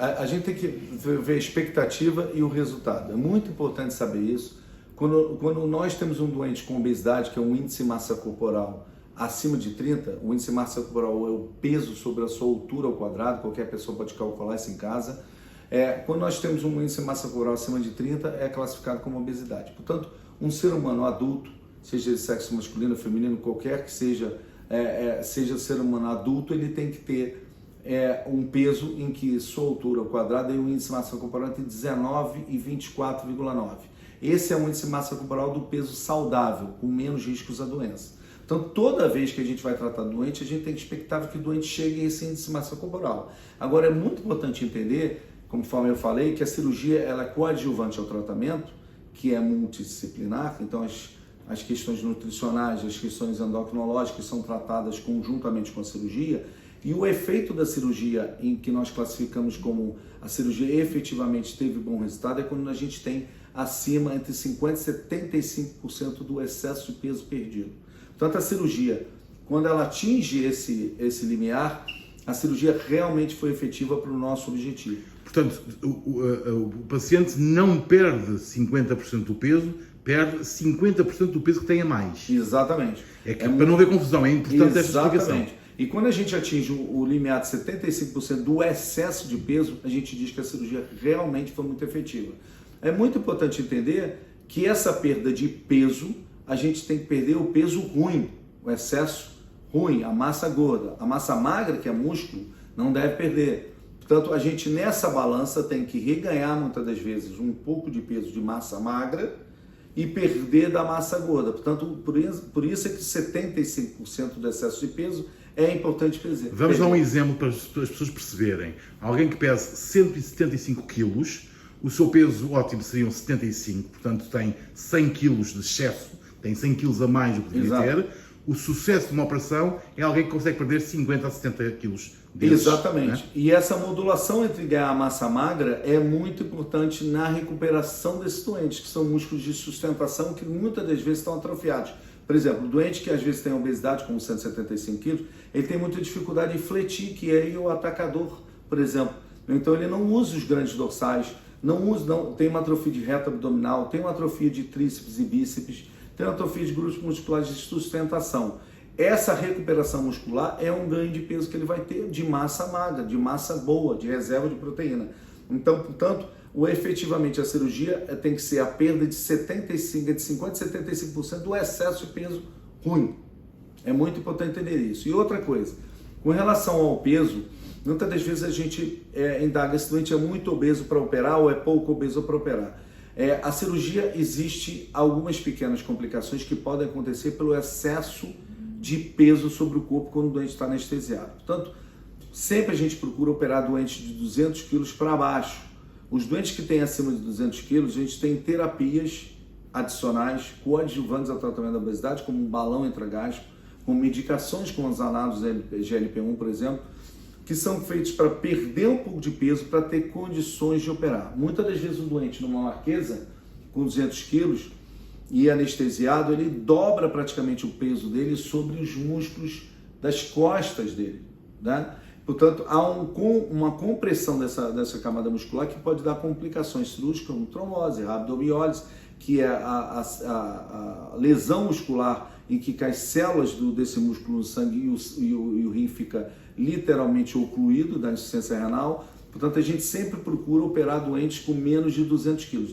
A gente tem que ver a expectativa e o resultado. É muito importante saber isso. Quando nós temos um doente com obesidade, que é um índice de massa corporal acima de 30, o índice de massa corporal é o peso sobre a sua altura ao quadrado, qualquer pessoa pode calcular isso em casa. Quando nós temos um índice de massa corporal acima de 30, é classificado como obesidade. Portanto, um ser humano adulto, seja de sexo masculino ou feminino, qualquer que seja ser humano adulto, ele tem que ter um peso em que sua altura ao quadrado e o índice de massa corporal entre 19 e 24,9. Esse é o índice de massa corporal do peso saudável, com menos riscos à doença. Então, toda vez que a gente vai tratar do doente, a gente tem que expectar que o doente chegue a esse índice de massa corporal. Agora, é muito importante entender, conforme eu falei, que a cirurgia ela é coadjuvante ao tratamento, que é multidisciplinar. Então, as questões nutricionais, as questões endocrinológicas são tratadas conjuntamente com a cirurgia. E o efeito da cirurgia, em que nós classificamos como a cirurgia efetivamente teve bom resultado, é quando a gente tem acima entre 50% e 75% do excesso de peso perdido. Portanto, a cirurgia, quando ela atinge esse limiar, a cirurgia realmente foi efetiva para o nosso objetivo. Portanto, o paciente não perde 50% do peso, perde 50% do peso que tem a mais. Exatamente. Para não haver confusão, é importante esta explicação. E quando a gente atinge o limiar de 75% do excesso de peso, a gente diz que a cirurgia realmente foi muito efetiva. É muito importante entender que essa perda de peso, a gente tem que perder o peso ruim, o excesso ruim, a massa gorda. A massa magra, que é músculo, não deve perder. Portanto, a gente nessa balança tem que reganhar muitas das vezes um pouco de peso de massa magra e perder da massa gorda. Portanto, por isso é que 75% do excesso de peso é importante perder. Vamos dar um exemplo para as pessoas perceberem. Alguém que pesa 175 quilos, o seu peso ótimo seriam 75, portanto tem 100 quilos de excesso, tem 100 quilos a mais do que devia ter. O sucesso de uma operação é alguém que consegue perder 50 a 70 quilos desses. Exatamente. Né? E essa modulação entre ganhar a massa magra é muito importante na recuperação desses doentes, que são músculos de sustentação que muitas das vezes estão atrofiados. Por exemplo, o doente que às vezes tem obesidade, como 175 quilos, ele tem muita dificuldade em fletir, que é o atacador, por exemplo. Então ele não usa os grandes dorsais, tem uma atrofia de reto abdominal, tem uma atrofia de tríceps e bíceps, tem uma atrofia de grupos musculares de sustentação. Essa recuperação muscular é um ganho de peso que ele vai ter de massa magra, de massa boa, de reserva de proteína. Então, portanto, efetivamente a cirurgia tem que ser a perda de 50% e 75% do excesso de peso ruim. É muito importante entender isso. E outra coisa, com relação ao peso, muitas das vezes a gente indaga se o doente é muito obeso para operar ou é pouco obeso para operar. A cirurgia, existe algumas pequenas complicações que podem acontecer pelo excesso de peso sobre o corpo quando o doente está anestesiado. Portanto, sempre a gente procura operar doentes de 200 quilos para baixo. Os doentes que têm acima de 200 quilos, a gente tem terapias adicionais, coadjuvantes ao tratamento da obesidade, como um balão intragástrico, com medicações como os análises GLP-1, por exemplo, que são feitos para perder um pouco de peso, para ter condições de operar. Muitas das vezes o doente numa marquesa, com 200 quilos, e anestesiado, ele dobra praticamente o peso dele sobre os músculos das costas dele, né? Portanto, há uma compressão dessa camada muscular que pode dar complicações cirúrgicas, como trombose, rabdomiólise, que é a lesão muscular em que cai células desse músculo no sangue e o rim fica literalmente ocluído da insuficiência renal. Portanto, a gente sempre procura operar doentes com menos de 200 quilos.